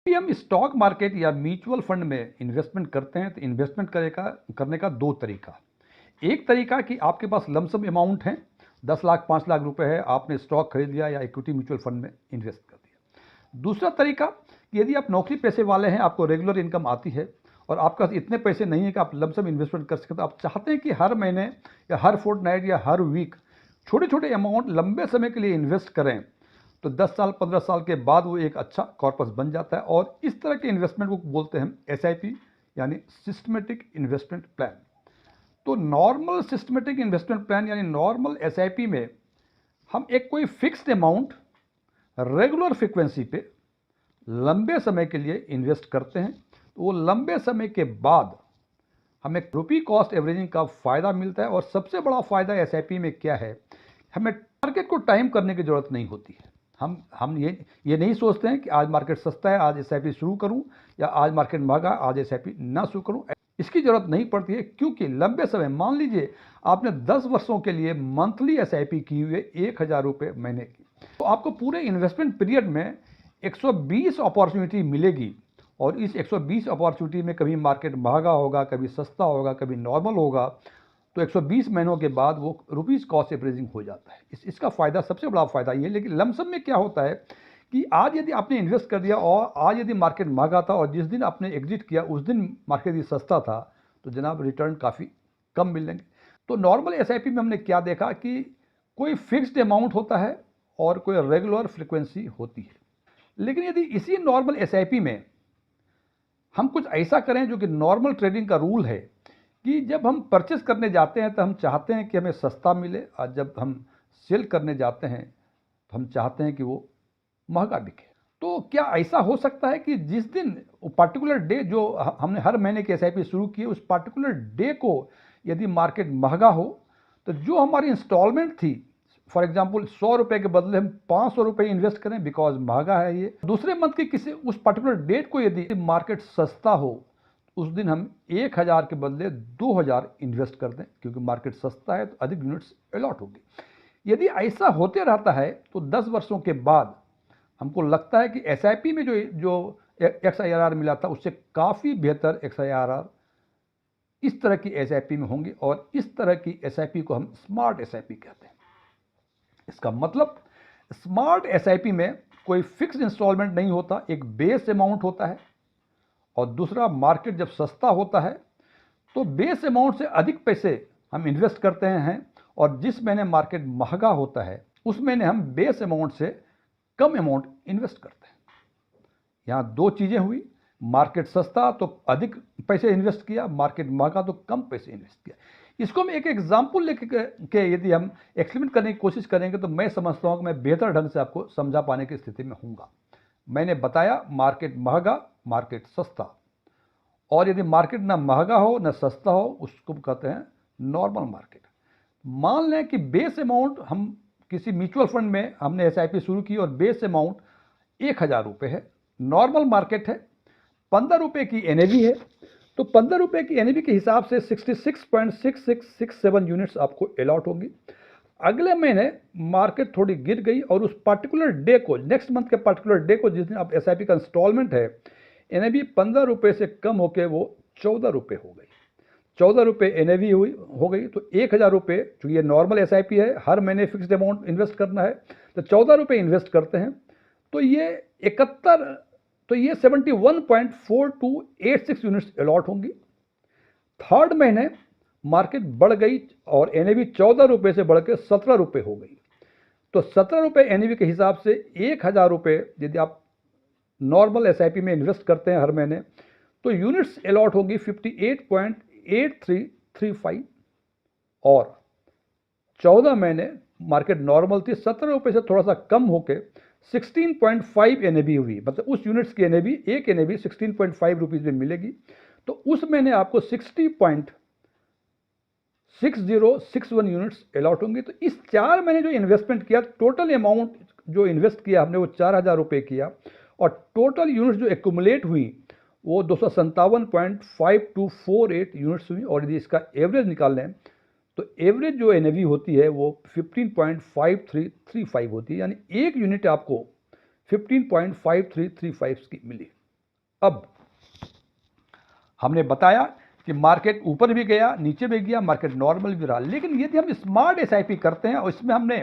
हम stock market या mutual fund में इन्वेस्टमेंट करते हैं तो इन्वेस्टमेंट करने का दो तरीका। एक तरीका कि आपके पास लमसम अमाउंट है, 10 लाख 5 लाख रुपए है, आपने स्टॉक खरीद लिया या इक्विटी म्यूचुअल फंड में इन्वेस्ट कर दिया। दूसरा तरीका कि यदि आप नौकरी पेशे वाले हैं, आपको रेगुलर इनकम आती है और आपके पास इतने पैसे नहीं है कि आप लमसम इन्वेस्टमेंट कर सकें, तो आप चाहते हैं कि हर महीने या हर फोर्टनाइट या हर वीक छोटे छोटे अमाउंट लंबे समय के लिए इन्वेस्ट करें, तो 10 साल 15 साल के बाद वो एक अच्छा कॉर्पस बन जाता है। और इस तरह के इन्वेस्टमेंट को बोलते हैं SIP यानी सिस्टमेटिक इन्वेस्टमेंट प्लान। तो नॉर्मल सिस्टमेटिक इन्वेस्टमेंट प्लान यानी नॉर्मल SIP में हम एक कोई फिक्स्ड अमाउंट रेगुलर फ्रीक्वेंसी पे लंबे समय के लिए इन्वेस्ट करते हैं, तो वो लंबे समय के बाद हमें रुपी कॉस्ट एवरेजिंग का फ़ायदा मिलता है। और सबसे बड़ा फ़ायदा SIP में क्या है, हमें मार्केट को टाइम करने की ज़रूरत नहीं होती है। हम ये नहीं सोचते हैं कि आज मार्केट सस्ता है, आज SIP शुरू करूं, या आज मार्केट महंगा, आज SIP ना शुरू करूं। इसकी ज़रूरत नहीं पड़ती है, क्योंकि लंबे समय, मान लीजिए आपने 10 वर्षों के लिए मंथली SIP की हुई है 1,000 रुपये महीने की, तो आपको पूरे इन्वेस्टमेंट पीरियड में 120 अपॉर्चुनिटी मिलेगी। और इस 120 अपॉर्चुनिटी में कभी मार्केट महंगा होगा, कभी सस्ता होगा, कभी नॉर्मल होगा, तो 120 महीनों के बाद वो रुपीज़ कॉस्ट एवरेजिंग हो जाता है। इसका फ़ायदा, सबसे बड़ा फ़ायदा ये है। लेकिन लमसम में क्या होता है कि आज यदि आपने इन्वेस्ट कर दिया और आज यदि मार्केट महंगा था और जिस दिन आपने एग्जिट किया उस दिन मार्केट यदि सस्ता था, तो जनाब रिटर्न काफ़ी कम मिलेंगे। तो नॉर्मल SIP में हमने क्या देखा कि कोई फिक्स्ड अमाउंट होता है और कोई रेगुलर फ्रिक्वेंसी होती है। लेकिन यदि इसी नॉर्मल SIP में हम कुछ ऐसा करें जो कि नॉर्मल ट्रेडिंग का रूल है कि जब हम परचेस करने जाते हैं तो हम चाहते हैं कि हमें सस्ता मिले, और जब हम सेल करने जाते हैं तो हम चाहते हैं कि वो महंगा बिके। तो क्या ऐसा हो सकता है कि जिस दिन पर्टिकुलर डे, जो हमने हर महीने की SIP शुरू की है, उस पर्टिकुलर डे को यदि मार्केट महंगा हो, तो जो हमारी इंस्टॉलमेंट थी, फॉर एग्जाम्पल 100 रुपये के बदले हम 500 रुपये इन्वेस्ट करें बिकॉज महंगा है ये, दूसरे मंथ की किसी उस पर्टिकुलर डेट को यदि मार्केट सस्ता हो, उस दिन हम 1,000 के बदले 2,000 इन्वेस्ट कर दें, क्योंकि मार्केट सस्ता है तो अधिक यूनिट्स अलॉट होगी। यदि ऐसा होते रहता है तो 10 वर्षों के बाद हमको लगता है कि SIP में जो XIRR मिला था उससे काफ़ी बेहतर XIRR इस तरह की SIP में होंगे। और इस तरह की SIP को हम स्मार्ट SIP कहते हैं। इसका मतलब स्मार्ट SIP में कोई फिक्स इंस्टॉलमेंट नहीं होता, एक बेस अमाउंट होता है। और दूसरा, मार्केट जब सस्ता होता है तो बेस अमाउंट से अधिक पैसे हम इन्वेस्ट करते हैं, और जिस महीने मार्केट महंगा होता है उस महीने हम बेस अमाउंट से कम अमाउंट इन्वेस्ट करते हैं। यहाँ दो चीज़ें हुई, मार्केट सस्ता तो अधिक पैसे इन्वेस्ट किया, मार्केट महंगा तो कम पैसे इन्वेस्ट किया। इसको हम एक एग्जाम्पल लेके यदि हम एक्सप्लेन करने की कोशिश करेंगे तो मैं समझता हूँ कि मैं बेहतर ढंग से आपको समझा पाने की स्थिति में हूँगा। मैंने बताया मार्केट महंगा, मार्केट सस्ता, और यदि मार्केट ना महंगा हो ना सस्ता हो, उसको कहते हैं नॉर्मल मार्केट। मान लें कि बेस अमाउंट, हम किसी म्यूचुअल फंड में हमने SIP शुरू की और बेस अमाउंट 1,000 रुपये है, नॉर्मल मार्केट है, 15 रुपये की NAV है, तो 15 रुपये की NAV के हिसाब से 66.6667 यूनिट्स आपको अलॉट होंगी। अगले महीने मार्केट थोड़ी गिर गई और उस पर्टिकुलर डे को, नेक्स्ट मंथ के पर्टिकुलर डे को, जिस दिन आप SIP का इंस्टॉलमेंट है, NAV 15 रुपये से कम होकर वो 14 रुपये हो गई। 14 रुपये NAV हो गई, तो 1,000 रुपये, चूँकि ये नॉर्मल SIP है, हर महीने फिक्स्ड अमाउंट इन्वेस्ट करना है, तो 14 रुपये इन्वेस्ट करते हैं, तो ये 71.4286 यूनिट्स अलॉट होंगी। थर्ड महीने मार्केट बढ़ गई और NAV 14 रुपये से बढ़ के 17 रुपये हो गई, तो 17 रुपये NAV के हिसाब से 1,000 रुपये यदि आप नॉर्मल SIP में इन्वेस्ट करते हैं हर महीने, तो यूनिट्स अलॉट होगी 58.8335। और 14 महीने मार्केट नॉर्मल थी, 17 रुपये से थोड़ा सा कम होके 16.5 NAV हुई, मतलब उस यूनिट्स की NAV, एक NAV 16.5 रुपीज़ में मिलेगी। तो उस महीने आपको 60.6061 यूनिट्स अलॉट होंगी। तो इस 4 महीने जो इन्वेस्टमेंट किया, टोटल अमाउंट जो इन्वेस्ट किया हमने वो 4,000 रुपये किया, और टोटल यूनिट्स जो एक्यूमुलेट हुई वो 257.5248 यूनिट्स हुई। और यदि इसका एवरेज निकाल लें तो एवरेज जो NAV होती है वो 15.5335 होती है, यानी एक यूनिट आपको 15.5335 की मिली। अब हमने बताया कि मार्केट ऊपर भी गया, नीचे भी गया, मार्केट नॉर्मल भी रहा, लेकिन यदि हम स्मार्ट एसआईपी करते हैं और इसमें हमने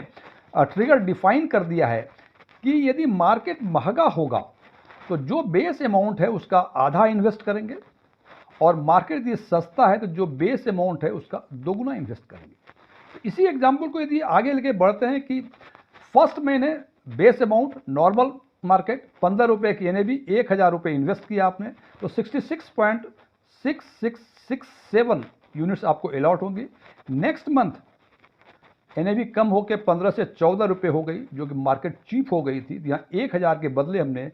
ट्रिगर डिफाइन कर दिया है कि यदि मार्केट महंगा होगा तो जो बेस अमाउंट है उसका आधा इन्वेस्ट करेंगे, और मार्केट यदि सस्ता है तो जो बेस अमाउंट है उसका दोगुना इन्वेस्ट करेंगे। इसी एग्जाम्पल को यदि आगे लेके बढ़ते हैं कि फर्स्ट महीने बेस अमाउंट नॉर्मल मार्केट 15 रुपये की एनएवी 1000 रुपये इन्वेस्ट किया आपने, तो 66.6667 यूनिट्स आपको अलॉट होंगी। नेक्स्ट मंथ एनएवी कम होकर 15 से 14 रुपये हो गई, जो कि मार्केट चीप हो गई थी। यहाँ 1000 के बदले हमने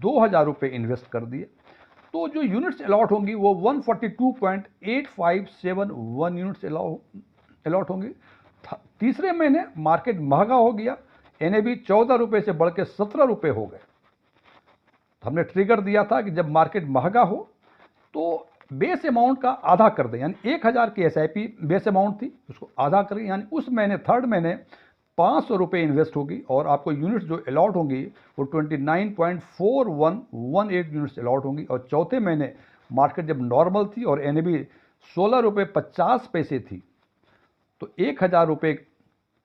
2000 रुपये इन्वेस्ट कर दिए, तो जो यूनिट्स अलॉट होंगी वो 142.8571 यूनिट्स अलॉट होंगी। तीसरे महीने मार्केट महंगा हो गया, एनएवी 14 रुपये से बढ़ के 17 रुपये हो गए। हमने ट्रिगर दिया था कि जब मार्केट महंगा हो तो बेस अमाउंट का आधा कर दें, यानी 1000 की एसआईपी बेस अमाउंट थी उसको आधा करें, यानी उस महीने थर्ड महीने 500 रुपये इन्वेस्ट होगी और आपको यूनिट्स जो अलॉट होंगी वो 29.4118 यूनिट्स अलॉट होंगी। और चौथे महीने मार्केट जब नॉर्मल थी और एनएवी 16 रुपये 50 पैसे थी, तो 1000 रुपये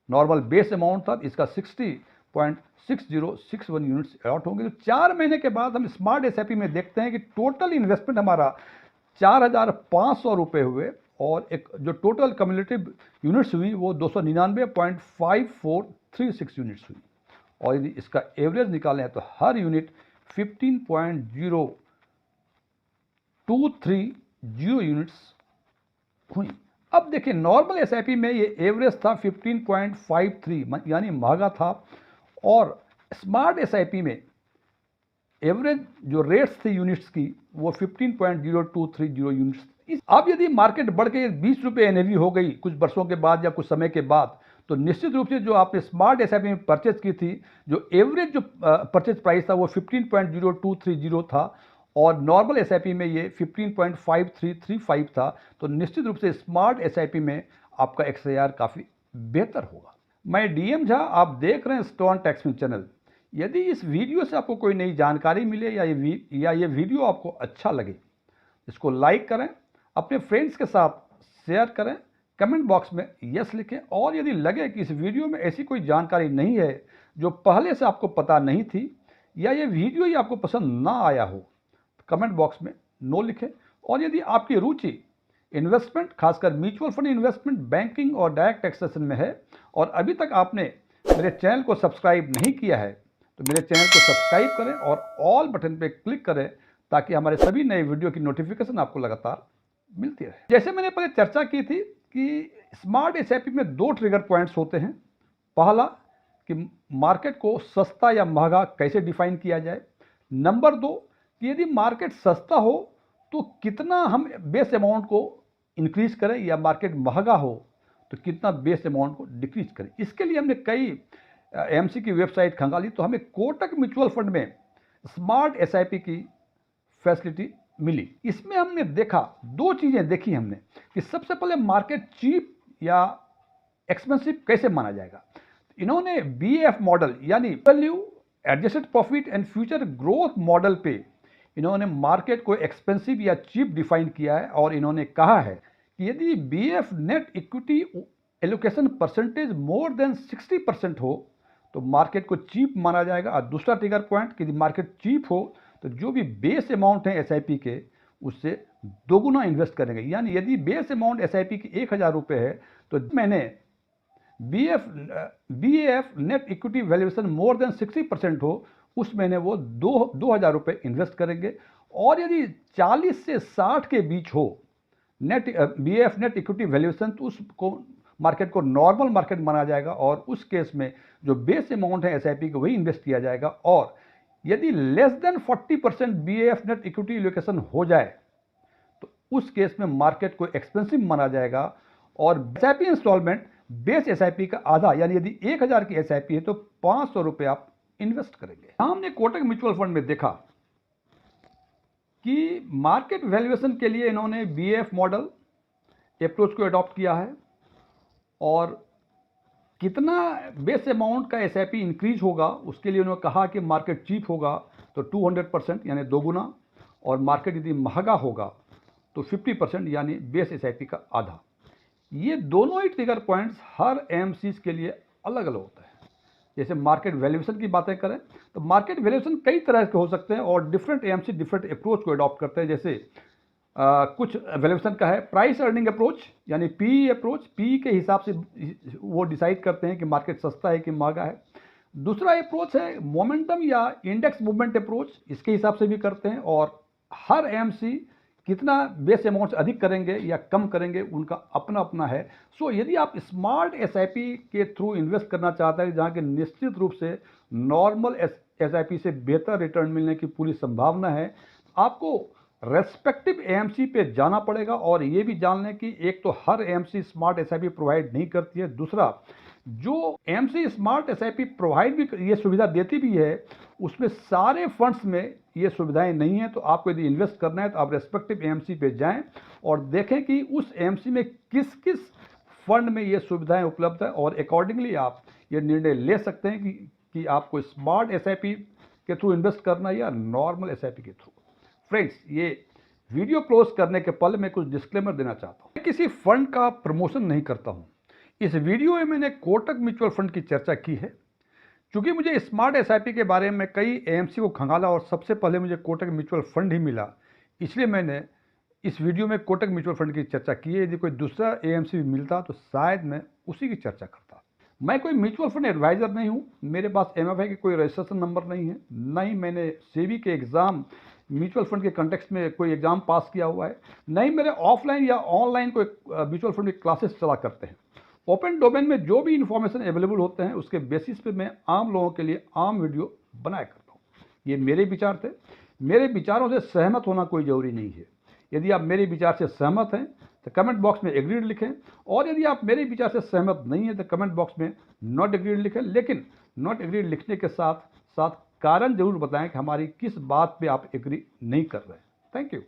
नॉर्मल बेस अमाउंट था, इसका 60.6061 यूनिट्स अलॉट होंगे। तो 4 महीने के बाद हम स्मार्ट एसआईपी में देखते हैं कि टोटल इन्वेस्टमेंट हमारा 4500 रुपये हुए और एक जो टोटल कम्युलेटिव यूनिट्स हुई वो 299.5436 यूनिट्स हुई। और यदि इसका एवरेज निकालें तो हर यूनिट 15.0230 यूनिट्स हुई। अब देखिए नॉर्मल एसआईपी में ये एवरेज था 15.53, यानी महंगा था, और स्मार्ट एसआईपी में एवरेज जो रेट्स थी यूनिट्स की वो 15.0230 यूनिट्स। अब यदि मार्केट बढ़ के 20 रुपये एनएवी हो गई कुछ वर्षों के बाद या कुछ समय के बाद, तो निश्चित रूप से जो आपने स्मार्ट एसआईपी में परचेज की थी, जो एवरेज जो परचेज प्राइस था वो 15.0230 था और नॉर्मल एसआईपी में ये 15.5335 था। तो निश्चित रूप से स्मार्ट एसआईपी में आपका एक्सआईआर काफ़ी बेहतर होगा। मैं डीएम झा, आप देख रहे हैं स्टोन टैक्समैन चैनल। यदि इस वीडियो से आपको कोई नई जानकारी मिले या ये वीडियो आपको अच्छा लगे, इसको लाइक करें, अपने फ्रेंड्स के साथ शेयर करें, कमेंट बॉक्स में यस लिखें, और यदि लगे कि इस वीडियो में ऐसी कोई जानकारी नहीं है जो पहले से आपको पता नहीं थी या ये वीडियो ही आपको पसंद ना आया हो, कमेंट बॉक्स में नो लिखें। और यदि आपकी रुचि इन्वेस्टमेंट, खासकर म्यूचुअल फंड इन्वेस्टमेंट, बैंकिंग और डायरेक्ट टैक्सेशन में है और अभी तक आपने मेरे चैनल को सब्सक्राइब नहीं किया है, तो मेरे चैनल को सब्सक्राइब करें और ऑल बटन पे क्लिक करें ताकि हमारे सभी नए वीडियो की नोटिफिकेशन आपको लगातार मिलती रहे। जैसे मैंने पहले चर्चा की थी कि स्मार्ट एसआईपी में 2 ट्रिगर पॉइंट्स होते हैं। पहला कि मार्केट को सस्ता या महंगा कैसे डिफाइन किया जाए। नंबर 2 कि यदि मार्केट सस्ता हो तो कितना हम बेस अमाउंट को इंक्रीज करें, या मार्केट महंगा हो तो कितना बेस अमाउंट को डिक्रीज करें। इसके लिए हमने कई एमसी की वेबसाइट खंगाली, तो हमें कोटक म्यूचुअल फंड में स्मार्ट एसआईपी की फैसिलिटी मिली। इसमें हमने देखा 2 चीज़ें देखी हमने कि सबसे पहले मार्केट चीप या एक्सपेंसिव कैसे माना जाएगा। इन्होंने बीएफ मॉडल यानी value adjusted profit and future growth model पे इन्होंने मार्केट को एक्सपेंसिव या चीप डिफाइन किया है, और इन्होंने कहा है कि यदि BF net equity allocation percentage more than 60% हो तो मार्केट को चीप माना जाएगा। और दूसरा ट्रिगर पॉइंट कि मार्केट चीप हो तो जो भी बेस अमाउंट है एसआईपी के उससे दोगुना इन्वेस्ट करेंगे। यानी यदि बेस अमाउंट एसआईपी की 1000 रुपये है तो मैंने BF net equity valuation more than 60% हो उस महीने वो 2000 रुपये इन्वेस्ट करेंगे। और यदि 40 से 60 के बीच हो net BF net equity valuation तो उसको मार्केट को नॉर्मल मार्केट माना जाएगा, और उस केस में जो बेस अमाउंट है एसआईपी को वही इन्वेस्ट किया जाएगा। और यदि less than 40% BF net equity allocation हो जाए तो उस केस में मार्केट को एक्सपेंसिव माना जाएगा, और एसआईपी इंस्टॉलमेंट बेस एसआईपी का आधा, यानी यदि 1000 की एसआईपी है तो 500 रुपये आप इन्वेस्ट करेंगे। हमने कोटक म्यूचुअल फंड में देखा कि मार्केट वैल्यूएशन के लिए इन्होंने बीएफ मॉडल अप्रोच को अडॉप्ट किया है, और कितना बेस अमाउंट का एसआईपी इंक्रीज होगा उसके लिए उन्होंने कहा कि मार्केट चीप होगा तो 200% यानी दोगुना, और मार्केट यदि महंगा होगा तो 50% यानी बेस एसआईपी का आधा। ये दोनों ही ट्रिगर पॉइंट्स हर एएमसीज के लिए अलग अलग होता है। जैसे मार्केट वैल्यूएशन की बातें करें तो मार्केट वैल्यूएशन कई तरह के हो सकते हैं और डिफरेंट एएमसी डिफरेंट अप्रोच को अडॉप्ट करते हैं। जैसे कुछ वैल्यूएशन का है प्राइस अर्निंग अप्रोच, यानी पी अप्रोच, पी के हिसाब से वो डिसाइड करते हैं कि मार्केट सस्ता है कि महंगा है। दूसरा अप्रोच है मोमेंटम या इंडेक्स मूवमेंट अप्रोच, इसके हिसाब से भी करते हैं और हर एएमसी कितना बेस अमाउंट अधिक करेंगे या कम करेंगे उनका अपना अपना है। सो यदि आप स्मार्ट एसआईपी के थ्रू इन्वेस्ट करना चाहते हैं जहाँ के निश्चित रूप से नॉर्मल एसआईपी से बेहतर रिटर्न मिलने की पूरी संभावना है, आपको रेस्पेक्टिव एएमसी पे जाना पड़ेगा। और ये भी जान लें कि एक तो हर एएमसी स्मार्ट एसआईपी प्रोवाइड नहीं करती है, दूसरा जो एएमसी स्मार्ट एसआईपी प्रोवाइड भी ये सुविधा देती भी है उसमें सारे फंड्स में ये सुविधाएं नहीं है। तो आपको यदि इन्वेस्ट करना है तो आप रेस्पेक्टिव एएमसी पे जाएं और देखें कि उस एएमसी में किस किस फंड में ये सुविधाएं उपलब्ध है और अकॉर्डिंगली आप ये निर्णय ले सकते हैं कि आपको स्मार्ट एसआईपी के थ्रू इन्वेस्ट करना है या नॉर्मल एसआईपी के थ्रू। फ्रेंड्स, ये वीडियो क्लोज करने के पहले मैं कुछ डिस्क्लेमर देना चाहता हूँ। मैं किसी फंड का प्रमोशन नहीं करता हूँ। इस वीडियो में मैंने कोटक म्यूचुअल फंड की चर्चा की है। क्योंकि मुझे स्मार्ट एसआईपी के बारे में कई एएमसी को खंगाला और सबसे पहले मुझे कोटक म्यूचुअल फंड ही मिला, इसलिए मैंने इस वीडियो में कोटक म्यूचुअल फंड की चर्चा की है। यदि कोई दूसरा एएमसी मिलता तो शायद मैं उसी की चर्चा करता। मैं कोई म्यूचुअल फंड एडवाइज़र नहीं हूँ, मेरे पास एमएफआई की कोई रजिस्ट्रेशन नंबर नहीं है, न ही मैंने सेबी के एग्ज़ाम म्यूचुअल फंड के कंटेक्स्ट में कोई एग्ज़ाम पास किया हुआ है, न ही मेरे ऑफलाइन या ऑनलाइन कोई म्यूचुअल फंड की क्लासेस चला करते हैं। ओपन डोमेन में जो भी इन्फॉर्मेशन अवेलेबल होते हैं उसके बेसिस पे मैं आम लोगों के लिए आम वीडियो बनाया करता हूँ। ये मेरे विचार थे, मेरे विचारों से सहमत होना कोई ज़रूरी नहीं है। यदि आप मेरे विचार से सहमत हैं तो कमेंट बॉक्स में एग्रीड लिखें, और यदि आप मेरे विचार से सहमत नहीं हैं तो कमेंट बॉक्स में नॉट एग्रीड लिखें। लेकिन नॉट एग्रीड लिखने के साथ साथ कारण जरूर बताएं कि हमारी किस बात पे आप एग्री नहीं कर रहे हैं। Thank you.